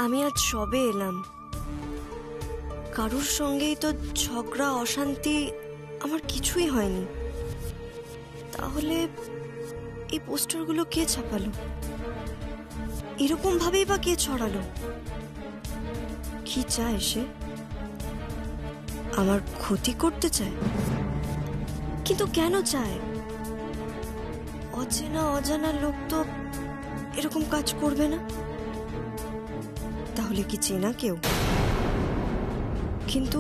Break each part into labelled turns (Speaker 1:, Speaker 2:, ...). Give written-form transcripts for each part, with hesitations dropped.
Speaker 1: আমি আজ সবে এলাম, কারুর সঙ্গেই তো ঝগড়া অশান্তি আমার কিছুই হয়নি। তাহলে এই পোস্টারগুলো কে ছাপালো, এরকম ভাবেই বা কে ছড়ালো? কি চায় সে? আমার ক্ষতি করতে চায়, কিন্তু কেন চায়? অচেনা অজানা লোক তো এরকম কাজ করবে না। তাহলে কি চেনা কেউ? কিন্তু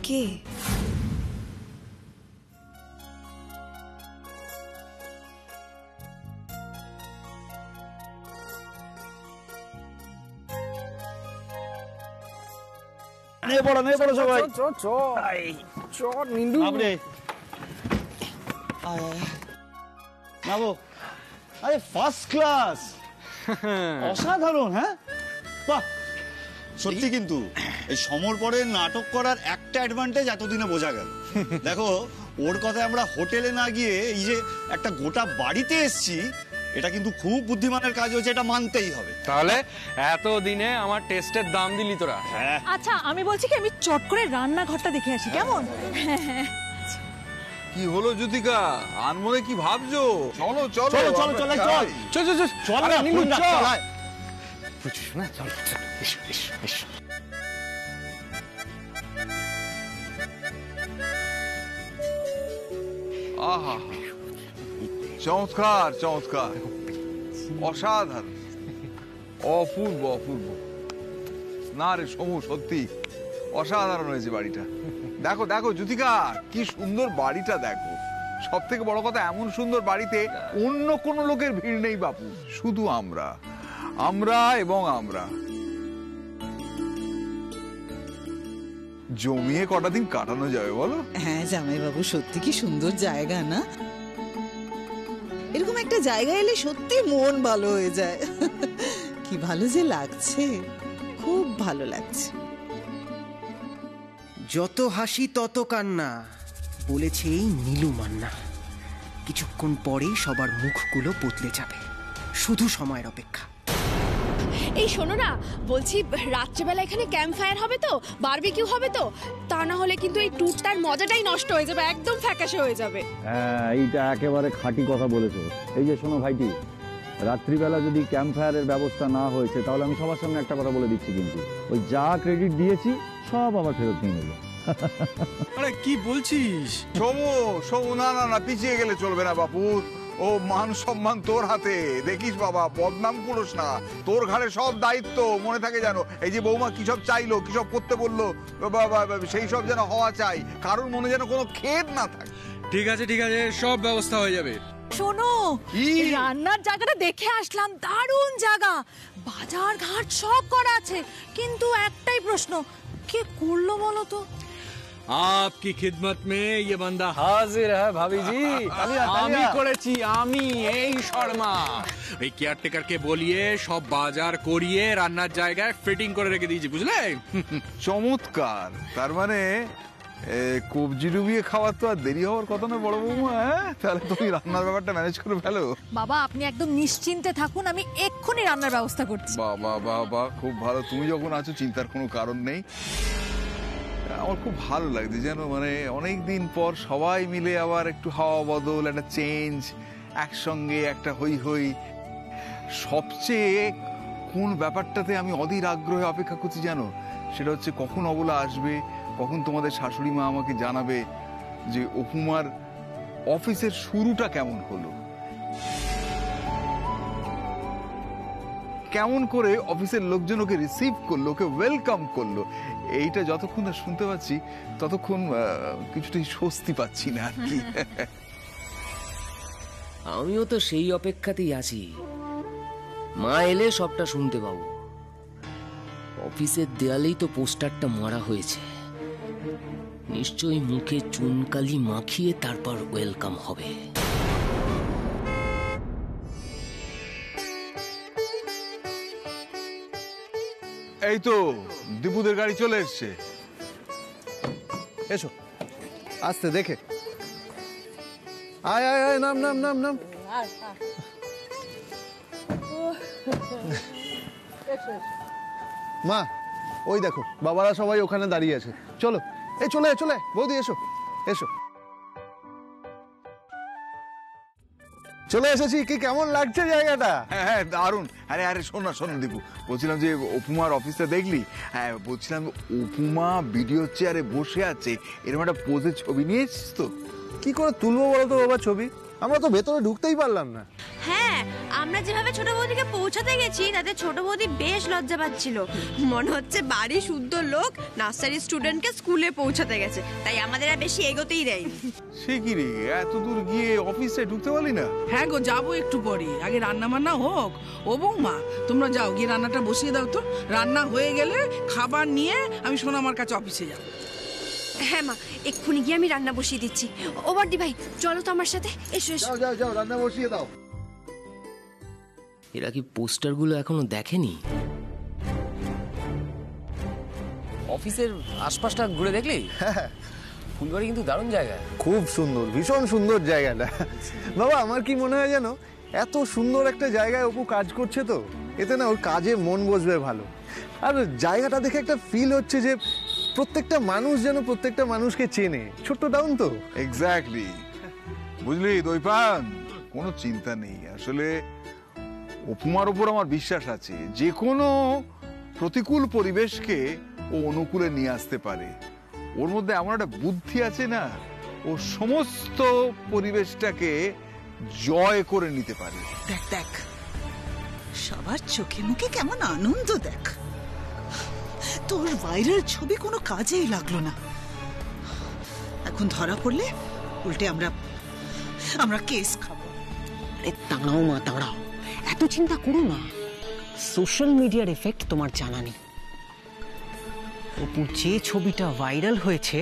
Speaker 1: কে?
Speaker 2: সবাই আরে ফার্স্ট ক্লাস, অসাধারণ। হ্যাঁ বাহ,
Speaker 3: সত্যি। কিন্তু এই সমর পরে নাটক করার একটা অ্যাডভান্টেজ এতদিনে বোঝা গেল। দেখো, ওর কথায় আমরা হোটেলে না গিয়ে এই যে একটা গোটা বাড়িতে এসছি, এটা কিন্তু খুব বুদ্ধিমানের কাজ হয়েছে, এটা মানতেই হবে।
Speaker 4: তাহলে এতদিনে আমার টেস্টের দাম দিলি তোরা?
Speaker 3: হ্যাঁ।
Speaker 5: আচ্ছা, আমি বলছি কি, আমি চট করে রান্নাঘরটা দেখে আসি, কেমন?
Speaker 6: কি হলো জ্যোতিকা, আনমনে কি ভাবছো? চলো চলো
Speaker 2: চলো চলো চলো চল
Speaker 4: চল চল চল
Speaker 2: চল না,
Speaker 4: নীলু,
Speaker 2: চল
Speaker 4: চল।
Speaker 2: চল।
Speaker 4: বুঝছিস না? চল চল, এসো এসো এসো।
Speaker 6: আহা, চমৎকার চমৎকার, অসাধারণ, অপূর্ব অপূর্ব। না রে সমু, সত্যি অসাধারণ হয়েছে বাড়িটা। দেখো দেখো জ্যোতিকা, কি সুন্দর বাড়িটা দেখো। সব থেকে বড় কথা, এমন সুন্দর বাড়িতে অন্য কোনো লোকের ভিড় নেই বাপু, শুধু আমরা, আমরা এবং আমরা। জমিয়ে কটা দিন কাটানো যাবে বলো?
Speaker 7: হ্যাঁ জামাইবাবু, সত্যি কি সুন্দর জায়গা না? এরকম একটা জায়গা এলে সত্যি মন ভালো হয়ে যায়। কি ভালো যে লাগছে, খুব ভালো লাগছে।
Speaker 8: যত হাসি তত কান্না, বলেছে এই নীলু মান্না। কিছুক্ষণ পরেই সবার মুখগুলো বদলে যাবে, শুধু সময়ের অপেক্ষা।
Speaker 5: এই শোনো না, বলছি রাত্রেবেলা এখানে ক্যাম্প ফায়ার হবে তো, বারবিকিউ হবে তো? তা না হলে কিন্তু এই ট্যুরটার মজাটাই নষ্ট হয়ে যাবে, একদম ফ্যাকাশে হয়ে যাবে।
Speaker 9: হ্যাঁ, এইটা একেবারে খাঁটি কথা বলেছো। এই যে শোনো ভাইটি, রাত্রিবেলা যদি ক্যাম্প ফায়ারের ব্যবস্থা না হয়েছে, তাহলে আমি সবার সামনে একটা কথা বলে দিচ্ছি, কিন্তু ওই যা ক্রেডিট দিয়েছি সব আবার ফেরত নিয়ে নেবো।
Speaker 4: আরে কি বলছিস?
Speaker 6: সমু সমু, না না না, পিছিয়ে গেলে চলবে না বাপু। ও মান সম্মান তোর হাতে, দেখিস বাবা, বদনাম করিস না। তোর ঘাড়ে সব দায়িত্ব, মনে থাকে জানো। এই যে বৌমা কি সব চাইলো, কি সব করতে বললো, সেই সব যেন হওয়া চাই, কারোর মনে যেন কোনো খেদ না থাকে।
Speaker 4: ঠিক আছে ঠিক আছে, সব ব্যবস্থা হয়ে যাবে।
Speaker 5: শোনো, রান্নার জায়গাটা দেখে আসলাম, দারুণ জায়গা, বাজার ঘাট সব করা আছে, কিন্তু একটাই প্রশ্ন, কে করলো বলো তো?
Speaker 4: आपकी खिदमत में ये बंदा हाजिर है भाभी जी। আমি করেছি, আমি এই শর্মা। এই কেয়ারটেকারকে বলিয়ে সব বাজার করিয়ে রান্নার জায়গায় ফিটিং করে রেখে দিয়েছি, বুঝলে?
Speaker 6: চমৎকার। তার মানে কবজি ডুবিয়ে খাওয়ার তো আর দেরি হওয়ার কথা না বড় বৌমা। হ্যাঁ, তাহলে তুমি রান্নার ব্যাপারটা ম্যানেজ করে ফেলো।
Speaker 5: বাবা, আপনি একদম নিশ্চিন্তে থাকুন, আমি এক্ষুনি রান্নার ব্যবস্থা করছি।
Speaker 6: বাবা বাবা, খুব ভালো। তুমি যখন আছো চিন্তার কোনো কারণ নেই। আমার খুব ভালো লাগছে যেন, মানে অনেকদিন পর সবাই মিলে আবার একটু হাওয়া বদল, একটা চেঞ্জ, একসঙ্গে একটা হই হই। সবচেয়ে কোন ব্যাপারটাতে আমি অধীর আগ্রহে অপেক্ষা করছি জানো? সেটা হচ্ছে কখন অবলা আসবে, কখন তোমাদের শাশুড়ি মা আমাকে জানাবে যে অপুমার অফিসের শুরুটা কেমন হলো, কেমন করে অফিসের লোকজন ওকে রিসিভ করলো, ওকে ওয়েলকাম করলো। এইটা যতক্ষণ না শুনতে পাচ্ছি ততক্ষণ কিছুটাই স্বস্তি পাচ্ছি না আর কি।
Speaker 10: আমিও তো সেই অপেক্ষাতেই আছি, মা এলে সবটা শুনতে পাবো। অফিসের দেয়ালেই তো পোস্টারটা মারা হয়েছে, নিশ্চয়ই মুখে চুনকালি মাখিয়ে তারপর ওয়েলকাম হবে।
Speaker 6: এই তো দীপুদের গাড়ি চলে এসছে।
Speaker 11: এসো, আস্তে দেখে। আয় আয় আয়, নাম নাম নাম নাম। মা, ওই দেখো বাবারা সবাই ওখানে দাঁড়িয়ে আছে। চলো, এই চলে চলে বৌদি, এসো এসো। চলে এসেছি। কি কেমন লাগছে জায়গাটা?
Speaker 6: হ্যাঁ দারুণ। আরে আরে শোন না, শোন দীপু, বলছিলাম যে অপুমার অফিসটা দেখলি? হ্যাঁ বলছিলাম অপুমা ভিডিও চেয়ারে বসে আছে, এরকম একটা পোজে ছবি নিয়ে এসেছিস তো?
Speaker 11: কি করে তুলবো বলো তো বাবা ছবি? আমরা তো ভেতরে ঢুকতেই পারলাম না।
Speaker 1: হ্যাঁ, আমরা যেভাবে ছোট বৌদিকে পৌঁছাতে গেছি তাতে ছোট বৌদি বেশ লজ্জা পাচ্ছিল। মনে হচ্ছে বাড়ি শুদ্ধ লোক নার্সারি স্টুডেন্টকে স্কুলে পৌঁছাতে গেছে, তাই আমাদের আর বেশি এগোতেই দেয়।
Speaker 6: সে কি রে, এত দূর গিয়ে অফিসে ঢুকতে পারলি না?
Speaker 12: হ্যাঁ গো, যাবো একটু পরে, আগে রান্না বান্না হোক। ও বৌমা, তোমরা যাও গিয়ে রান্নাটা বসিয়ে দাও তো। রান্না হয়ে গেলে খাবার নিয়ে আমি সোনামার কাছে অফিসে যাবো।
Speaker 1: হ্যাঁ মা, এক্ষুনি গিয়ে আমি রান্না বসিয়ে দিচ্ছি। ও বর্দি ভাই, চলো তো আমার সাথে, এসো এসো।
Speaker 11: যাও যাও যাও, রান্না বসিয়ে দাও।
Speaker 10: এরা কি পোস্টারগুলো এখনো দেখেনি? অফিসের আশপাশটা ঘুরে দেখলি? ফুলবাড়ি কিন্তু দারুণ জায়গা।
Speaker 11: খুব সুন্দর, ভীষণ সুন্দর জায়গাটা। বাবা, আমার কি মনে হয় জানো, এত সুন্দর একটা জায়গায় অপু কাজ করছে তো, এতে না ওর কাজে মন বসবে ভালো। আর জায়গাটা দেখে একটা ফিল হচ্ছে যে প্রত্যেকটা মানুষ যেন প্রত্যেকটা মানুষকে চেনে। ছোট্ট টাউন তো।
Speaker 6: এক্স্যাক্টলি, বুঝলি দইপান, কোনো চিন্তা নেই। আসলে অপুমার উপর আমার বিশ্বাস আছে, যে কোনো প্রতিকূল পরিবেশকে ও অনুকূলে নিয়ে আসতে পারে। ওর মধ্যে এমন একটা বুদ্ধি আছে না, ও সমস্ত পরিবেশটাকে জয় করে নিতে পারে।
Speaker 7: দেখ দেখ, সবার চোখে মুখে কেমন আনন্দ দেখ। তোর ভাইরাল ছবি কোনো কাজেই লাগলো না। এখন ধরা পড়লে উল্টে আমরা কেস খাবো।
Speaker 8: আরে দাঁড়াও মা, দাঁড়াও, এত চিন্তা করো না। সোশ্যাল মিডিয়ার এফেক্ট তোমার জানা নেই। অপু যে ছবিটা ভাইরাল হয়েছে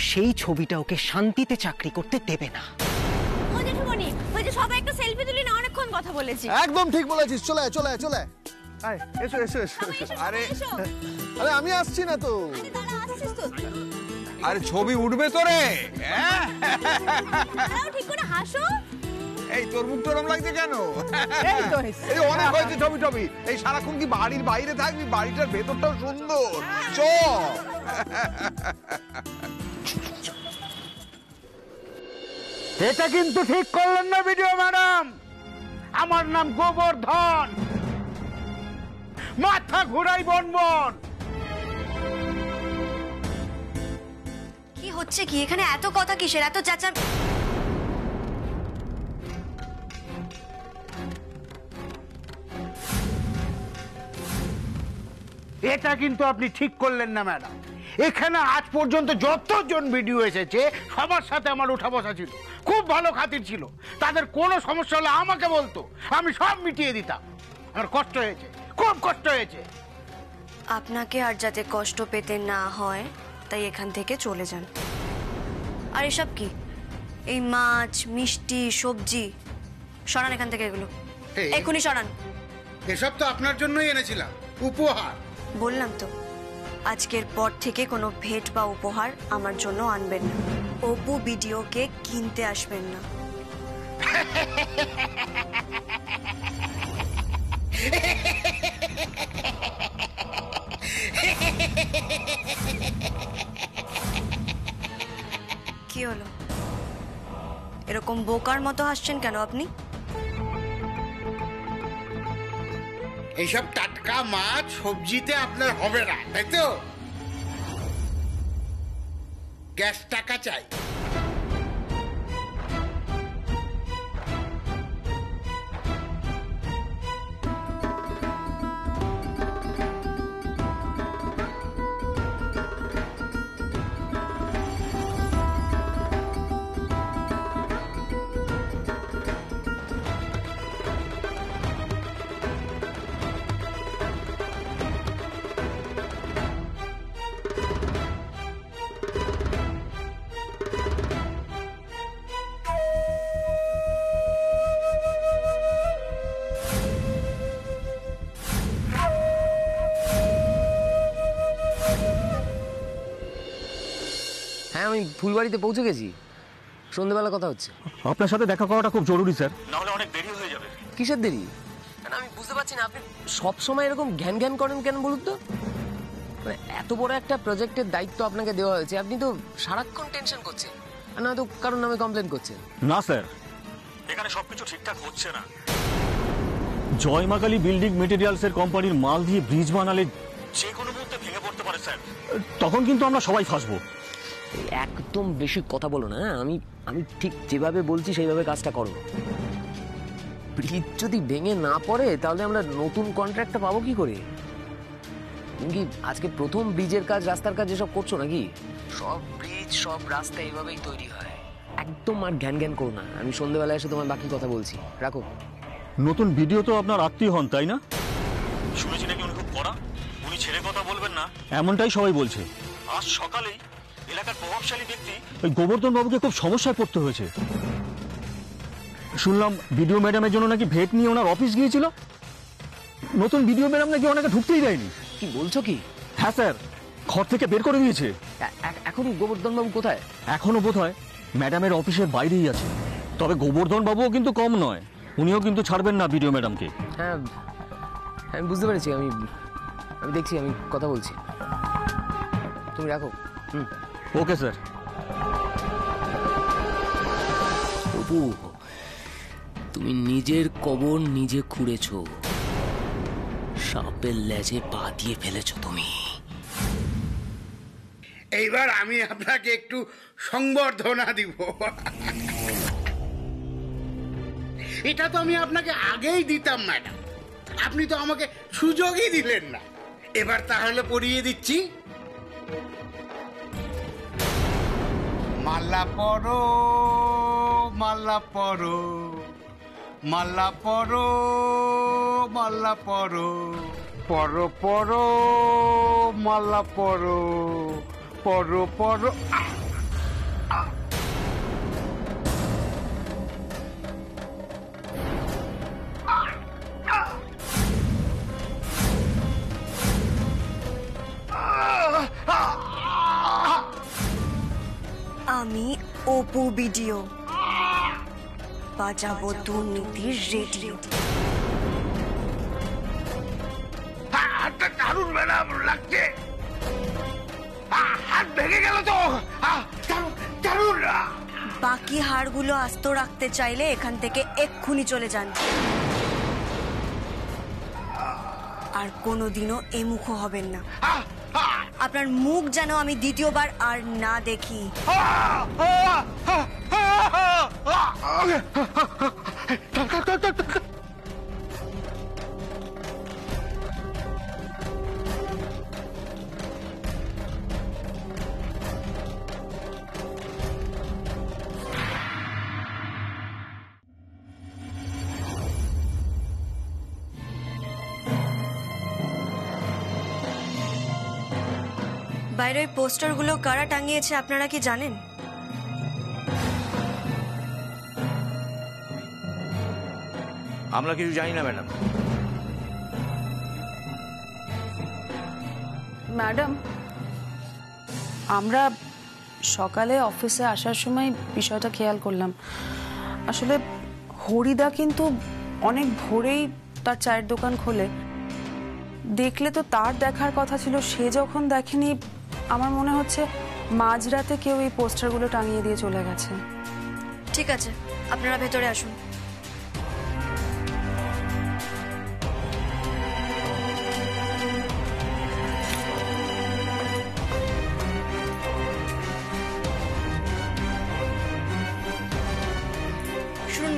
Speaker 8: সেই ছবিটা ওকে শান্তিতে চাকরি করতে দেবে না।
Speaker 1: ও জেঠুমনি, ওই যে সবাই একটু সেলফি তুলি না, অনেকক্ষণ কথা বলেছি।
Speaker 11: একদম ঠিক বলেছিস। চলে আয় চলে আয় চলে আয়। আয়, এসো এসো এসো।
Speaker 6: আরে
Speaker 11: আরে আমি আসছি না তো।
Speaker 6: আরে ছবি উঠবে তো রে।
Speaker 1: ঠিক করে হাসো।
Speaker 6: এই তোর মুখ তোরম লাগছে কেন? এই অনেক হয়েছে ছবি টবি। এই সারাক্ষণ কি বাড়ির বাইরে থাকবি? বাড়িটার ভেতরটাও সুন্দর। চ
Speaker 2: এটা কিন্তু ঠিক করলেন না ভিডিও ম্যাডাম। আমার নাম গোবর্ধন, মাথা ঘুরাই বনবন।
Speaker 1: কি হচ্ছে কি এখানে? এত কথা কিসের? এত চাচা?
Speaker 2: এটা কিন্তু আপনি ঠিক করলেন না ম্যাডাম। এখানে আজ পর্যন্ত যতজন ভিডিও এসেছে সবার সাথে আমার উঠা বসা ছিল, খুব ভালো খাতির ছিল। তাদের কোনো সমস্যা হলে আমাকে বলতো, আমি সব মিটিয়ে দিতাম। আমার কষ্ট হয়েছে, খুব কষ্ট হয়েছে।
Speaker 1: আপনাকে আর যাতে কষ্ট পেতে না হয় তাই এখান থেকে চলে যান। আর এসব কি, এই মাছ মিষ্টি সবজি সরান এখান থেকে, এগুলো এখনই সরান।
Speaker 2: এসব তো আপনার জন্যই এনেছিলাম, উপহার।
Speaker 1: বললাম তো, আজকের পর থেকে কোনো ভেট বা উপহার আমার জন্য আনবেন না। অপু ভিডিওকে কিনতে আসবেন না। কি হলো? এরকম বোকার মতো হাসছেন কেন আপনি?
Speaker 2: এইসব টাটকা মাছ সবজিতে আপনার হবে না, তাই তো? গ্যাস টাকা চাই।
Speaker 10: হ্যাঁ, আমি ফুলবাড়িতে পৌঁছে গেছি। সন্ধ্যেবেলা কথা হচ্ছে।
Speaker 9: আপনার সাথে দেখা করাটা খুব জরুরি স্যার।
Speaker 10: নাহলে অনেক দেরি হয়ে যাবে। কিসের দেরি? আমি বুঝতে পারছি না, আপনি সবসময় এরকম ঘ্যান ঘ্যান করেন কেন বলুন তো? এত বড় একটা প্রজেক্টের দায়িত্ব আপনাকে দেওয়া হয়েছে, আপনি তো সারাক্ষণ টেনশন করছেন, না তো কারণ নামে কমপ্লেন করছেন।
Speaker 9: না স্যার, এখানে সবকিছু ঠিকঠাক হচ্ছে না। জয়মাকালী বিল্ডিং মেটেরিয়ালসের কোম্পানির মাল দিয়ে ব্রিজ বানালে যে কোনো মুহূর্তে ভেঙে পড়তে পারে স্যার। তখন কিন্তু আমরা সবাই ফাঁসবো।
Speaker 10: একদম বেশি কথা বলো না। আমি ঠিক যেভাবে বলছি সেইভাবে কাজটা করো। ব্রিজ যদি ভেঙে না পড়ে তাহলে আমরা নতুন কন্ট্রাক্টটা পাবো কি করে? তুমি কি আজকে প্রথম ব্রিজের কাজ, রাস্তার কাজ এসব করছো নাকি? সব ব্রিজ, সব রাস্তা এইভাবেই তৈরি হয়। একদম আর জ্ঞান জ্ঞান করো না। আমি সন্ধ্যেবেলায় এসে তোমার বাকি কথা বলছি, রাখো।
Speaker 9: নতুন ভিডিও তো আপনার আত্মীয় হন, তাই না? শুনেছি নাকি উনি খুব কড়া, উনি ছেড়ে কথা বলবেন না, এমনটাই সবাই বলছে। আজ সকালেই এলাকার প্রভাবশালী ব্যক্তি ওই গোবর্ধন বাবুকে খুব সমস্যায় পড়তে হয়েছে। শুনলাম ভিডিও ম্যাডামের জন্য নাকি ভেট নিয়ে ওনার অফিস গিয়েছিল। নতুন ভিডিও ম্যাডাম নাকি ওনাকে ঢুকতেই দেয়নি।
Speaker 10: কি বলছো কি?
Speaker 9: হ্যাঁ স্যার, ঘর থেকে বের করে দিয়েছে।
Speaker 10: এখন গোবর্ধন বাবু কোথায়?
Speaker 9: এখনো বোধহয় ম্যাডামের অফিসের বাইরেই আছে। তবে গোবর্ধন বাবুও কিন্তু কম নয়, উনিও কিন্তু ছাড়বেন না ভিডিও ম্যাডামকে।
Speaker 10: হ্যাঁ, আমি বুঝতে পেরেছি। আমি দেখছি, আমি কথা বলছি। তুমি রাখো।
Speaker 9: Okay sir.
Speaker 10: অপু, তুমি নিজের কবর নিজে খুঁড়েছ, সাপের লেজে পা দিয়ে ফেলেছ তুমি।
Speaker 2: এইবার আমি আপনাকে একটু সংবর্ধনা দিব। এটা তো আমি আপনাকে আগেই দিতাম ম্যাডাম, আপনি তো আমাকে সুযোগই দিলেন না। এবার তাহলে পড়িয়ে দিচ্ছি। মালা পরো, মালা পরো, মালা পরো, মালা পরো, পরো পরো, মালা পরো, পরো পরো।
Speaker 1: আমি অপু ভিডিও বাজাবো দুর্নীতির রেডিও।
Speaker 2: দারুণ ম্যাডাম লাগছে, হাত ভেঙে গেল তো। দারুণ।
Speaker 1: বাকি হাড়গুলো আস্ত রাখতে চাইলে এখান থেকে এক্ষুনি চলে যান, আর কোনোদিনও এ মুখ হবেন না। আপনার মুখ যেন আমি দ্বিতীয়বার আর না দেখি। বাইরে ওই পোস্টারগুলো কারা টাঙিয়েছে আপনারা কি জানেন?
Speaker 13: আমরা কিছু জানি না ম্যাডাম।
Speaker 12: ম্যাডাম, আমরা সকালে অফিসে আসার সময় বিষয়টা খেয়াল করলাম। আসলে হরিদা কিন্তু অনেক ভোরেই তার চায়ের দোকান খোলে। দেখলে তো তার দেখার কথা ছিল, সে যখন দেখেনি, আমার মনে হচ্ছে মাঝরাতে কেউ এই পোস্টারগুলো টাঙিয়ে দিয়ে চলে গেছে।
Speaker 1: ঠিক আছে, আপনারা ভেতরে আসুন।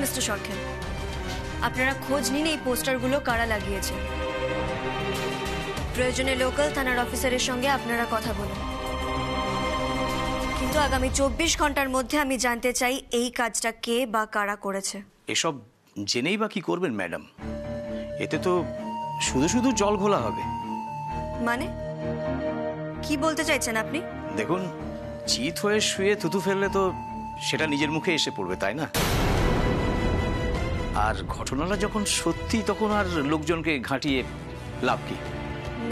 Speaker 1: মিস্টার সরখেল, আপনারা খোঁজ নিন এই পোস্টারগুলো কারা লাগিয়েছে। প্রয়োজনে লোকাল থানার অফিসারের সঙ্গে আপনারা কথা বলুন, কিন্তু আগামী 24 ঘন্টার মধ্যে আমি জানতে চাই এই কাজটা কে বা কারা করেছে।
Speaker 13: এসব জেনেই বা কি করবেন ম্যাডাম? এতে তো শুধু শুধু জল ঘোলা হবে।
Speaker 1: মানে কি বলতে চাইছেন আপনি?
Speaker 13: দেখুন, চিত হয়ে শুয়ে থুতু ফেললে তো সেটা নিজের মুখে এসে পড়বে, তাই না? আর ঘটনাটা যখন সত্যি, তখন আর লোকজনকে ঘাঁটিয়ে লাভ কি?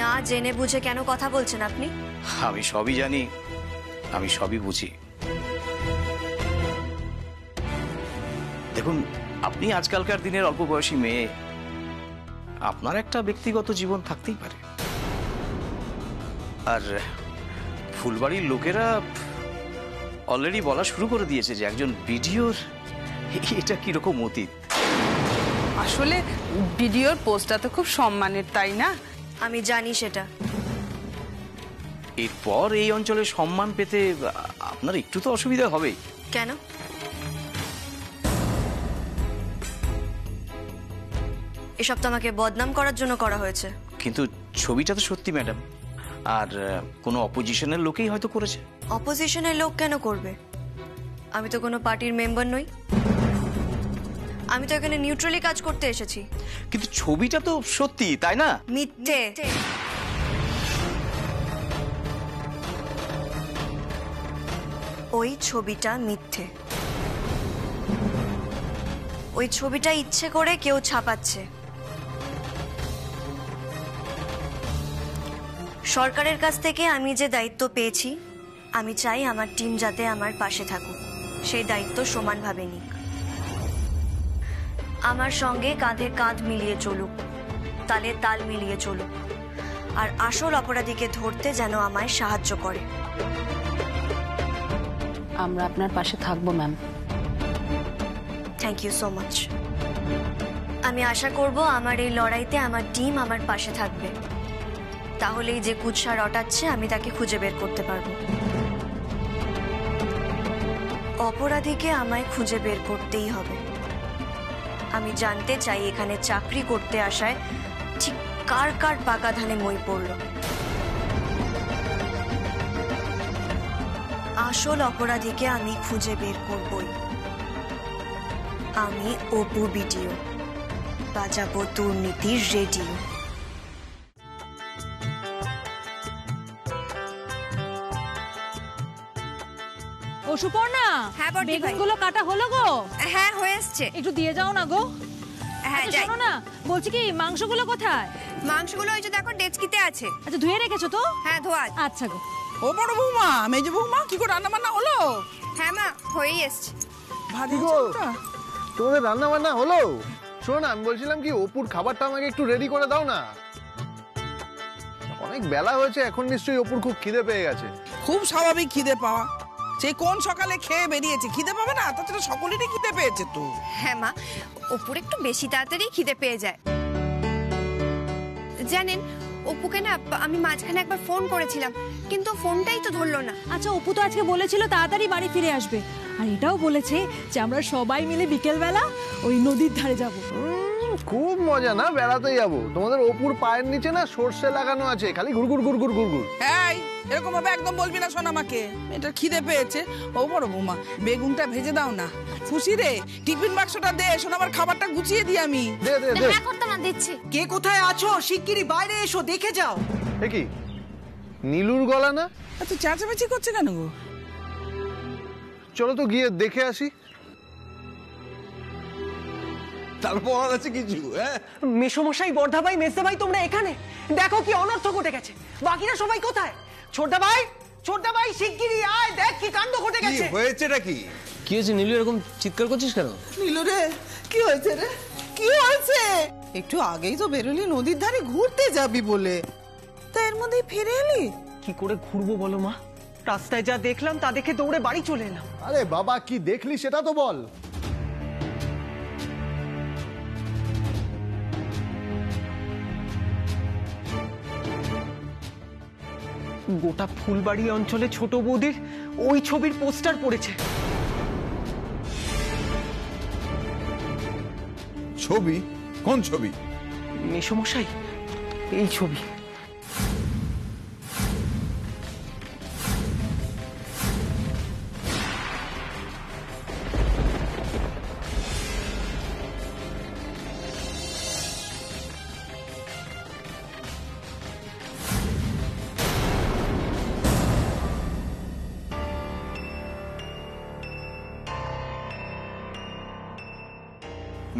Speaker 1: না জেনে বুঝে কেন কথা বলছেন আপনি?
Speaker 13: আমি সবই জানি, আমি সবই বুঝি। দেখুন, আপনি আজকালকার দিনের অল্প বয়সী মেয়ে, আপনার একটা ব্যক্তিগত জীবন থাকতেই পারে। আর ফুলবাড়ির লোকেরা অলরেডি বলা শুরু করে দিয়েছে যে একজন বিডিওর এটা কিরকম অতীত।
Speaker 14: আসলে বিডিওর পোস্টটা তো খুব সম্মানের, তাই না?
Speaker 1: আমি জানি সেটা।
Speaker 13: এরপর এই অঞ্চলে সম্মান পেতে আপনার একটু তো অসুবিধা হবে।
Speaker 1: কেন? এসব তো আমাকে বদনাম করার জন্য করা হয়েছে।
Speaker 13: কিন্তু ছবিটা তো সত্যি ম্যাডাম, আর কোনো অপোজিশনের লোকেই হয়তো করেছে।
Speaker 1: অপোজিশনের লোক কেন করবে? আমি তো কোনো পার্টির মেম্বার নই, আমি তো এখানে নিউট্রালি কাজ করতে এসেছি।
Speaker 13: কিন্তু ছবিটা তো সত্যি, তাই না?
Speaker 1: মিথ্যে। ওই ছবিটা মিথ্যে। ওই ছবিটা ইচ্ছে করে কেউ ছাপাচ্ছে। সরকারের কাছ থেকে আমি যে দায়িত্ব পেয়েছি, আমি চাই আমার টিম যাতে আমার পাশে থাকুক, সেই দায়িত্ব সমানভাবে নিক, আমার সঙ্গে কাঁধে কাঁধ মিলিয়ে চলুক, তালে তাল মিলিয়ে চলুক, আর আসল অপরাধীকে ধরতে যেন আমায় সাহায্য করে।
Speaker 12: আমরা আপনার পাশে থাকবো ma'am.
Speaker 1: Thank you so much. আমি আশা করব আমার এই লড়াইতে আমার টিম আমার পাশে থাকবে, তাহলেই যে কুৎসা রটাচ্ছে আমি তাকে খুঁজে বের করতে পারবো। অপরাধীকে আমায় খুঁজে বের করতেই হবে। আমি জানতে চাই এখানে চাকরি করতে আসায় ঠিক কার কার পাকা ধানে মই পড়ল। আসল অপরাধীকে আমি খুঁজে বের করবই। আমি অপু বিডিও, বাজাবো দুর্নীতির রেডিও।
Speaker 5: ও সুপর্ণা,
Speaker 1: হ্যাঁ বড়দি ভাই।
Speaker 5: বেগুনগুলো কাটা হলো গো?
Speaker 1: হ্যাঁ হয়ে আসছে।
Speaker 5: একটু দিয়ে যাও না গো।
Speaker 1: হ্যাঁ
Speaker 5: আচ্ছা,
Speaker 1: যাই।
Speaker 5: শোনো না, বলছি কি মাংসগুলো কোথায়?
Speaker 1: মাংসগুলো ওই যে দেখো ডেচকিতে আছে।
Speaker 5: আচ্ছা ধুয়ে রেখেছো তো?
Speaker 1: হ্যাঁ ধোয়া।
Speaker 5: আচ্ছা গো।
Speaker 14: ও বড় বৌমা, মেজো বৌমা, কি করে রান্না বান্না হলো?
Speaker 1: হ্যাঁ মা, হয়েই এসছে।
Speaker 14: ভাজি
Speaker 11: গো, তোমাদের রান্না বান্না হলো? শোনো না, আমি বলছিলাম কি অপুর খাবারটা আমাকে একটু রেডি করে দাও না। অনেক বেলা হয়েছে, এখন নিশ্চয়ই অপুর খুব খিদে পেয়ে গেছে।
Speaker 14: খুব স্বাভাবিক খিদে পাওয়া, সে কোন সকালে খেয়ে বেরিয়েছে, খিদে পাবে না? তাছাড়া সকলেরই খিদে পেয়েছে তো।
Speaker 15: হ্যাঁ মা, অপুর একটু বেশি তাড়াতাড়ি খিদে পেয়ে যায়। জানেন, অপুকে না আমি মাঝখানে একবার ফোন করেছিলাম, কিন্তু ফোনটাই তো ধরলো না।
Speaker 5: আচ্ছা, অপু তো আজকে বলেছিল তাড়াতাড়ি বাড়ি ফিরে আসবে, আর এটাও বলেছে যে আমরা সবাই মিলে বিকেলবেলা ওই নদীর ধারে যাব।
Speaker 11: খুব মজা না, বেড়াতে যাবো। তোমাদের অপুর পায়ের নিচে না সর্ষে লাগানো আছে, খালি ঘুরঘুর ঘুরঘুর ঘুরঘুর।
Speaker 14: এই এরকম ভাবে একদম বলবি না, শোন আমাকে, এটা খিদে পেয়েছে। ও বড় বৌমা, বেগুনটা ভেজে দাও না। খুশি রে, টিফিন বাক্সটা দে, শোন আমার খাবারটা গুছিয়ে দিই আমি।
Speaker 11: দে দে দে।
Speaker 15: হ্যাঁ করতে না, দিচ্ছি।
Speaker 8: কে কোথায় আছো? শিগগিরই বাইরে এসো, দেখে যাও।
Speaker 11: এ কি নীলুর গলা না?
Speaker 14: আচ্ছা, চেঁচামেচি করছে কেন গো?
Speaker 11: চলো তো গিয়ে দেখে আসি।
Speaker 6: তারপর আছে কিছু?
Speaker 8: মেসোমশাই, বর্ধা ভাই, মেজদা ভাই, তোমরা এখানে? দেখো কি অনর্থ ঘটে গেছে। বাকিরা সবাই কোথায়? ছোটদা ভাই, ছোটদা ভাই, শিগগিরই আয়, দেখ কি কাণ্ড ঘটে গেছে।
Speaker 6: হয়েছেটা কি?
Speaker 10: কি হয়েছে নীলু, এরকম চিৎকার করছিস কেন?
Speaker 7: নীলু রে, কি হয়েছে রে? কি হয়েছে? একটু আগেই তো বেরোলি নদীর ধারে ঘুরতে যাবি বলে, তা এর মধ্যেই ফিরে এলি?
Speaker 8: কি করে ঘুরবো বলো মা? রাস্তায় যা দেখলাম তা দেখে দৌড়ে বাড়ি চলে এলাম।
Speaker 11: আরে বাবা, কি দেখলি সেটা তো বল।
Speaker 8: গোটা ফুলবাড়ি অঞ্চলে ছোট বৌদির ওই ছবির পোস্টার পড়েছে।
Speaker 6: ছবি? কোন ছবি?
Speaker 8: মেসমশাই, এই ছবি।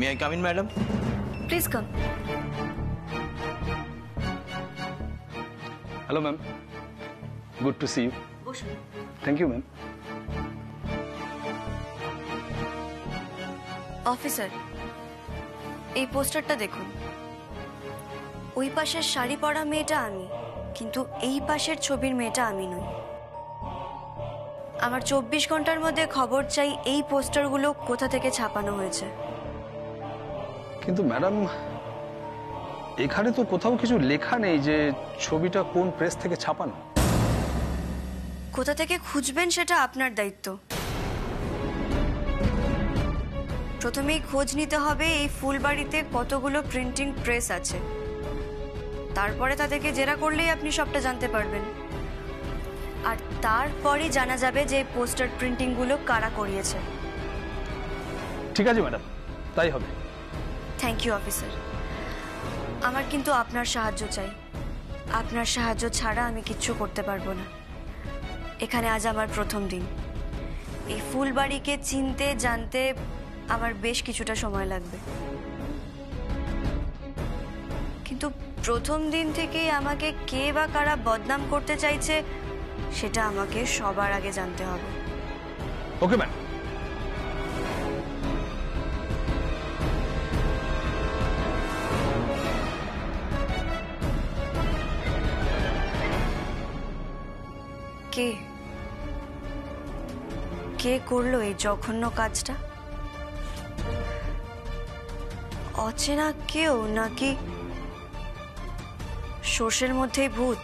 Speaker 13: May I come in, madam?
Speaker 1: Please come.
Speaker 16: Hello, ma'am. Good to see you.
Speaker 1: বসুন।
Speaker 16: Thank you, ma'am.
Speaker 1: অফিসার, এই পোস্টারটা দেখুন। ওই পাশের শাড়ি পরা মেয়েটা আমি, কিন্তু এই পাশের ছবির মেয়েটা আমি নই। আমার 24 ঘন্টার মধ্যে খবর চাই এই পোস্টারগুলো কোথা থেকে ছাপানো হয়েছে।
Speaker 16: কিন্তু ম্যাডাম, এখানে তো কোথাও কিছু লেখা নেই যে ছবিটা কোন প্রেস থেকে ছাপানো।
Speaker 1: কোথা থেকে খুঁজবেন সেটা আপনার দায়িত্ব। প্রথমেই খোঁজ নিতে হবে এই ফুলবাড়িতে কতগুলো প্রিন্টিং প্রেস আছে, তারপরে তাদেরকে জেরা করলেই আপনি সবটা জানতে পারবেন। আর তারপরই জানা যাবে যে পোস্টার প্রিন্টিংগুলো কারা করিয়েছে।
Speaker 16: ঠিক আছে ম্যাডাম, তাই হবে।
Speaker 1: Thank you officer. আমার কিন্তু আপনার সাহায্য চাই। আপনার সাহায্য ছাড়া আমি কিচ্ছু করতে পারবো না। এখানে আজ আমার প্রথম দিন। এই ফুলবাড়িকে চিনতে জানতে আমার বেশ কিছুটা সময় লাগবে, কিন্তু প্রথম দিন থেকেই আমাকে কে বা কারা বদনাম করতে চাইছে সেটা আমাকে সবার আগে জানতে হবে।
Speaker 16: Okay ma'am.
Speaker 1: কে কে করলো এই জঘন্য কাজটা? অচেনা কেউ নাকি শোষের মধ্যেই ভূত?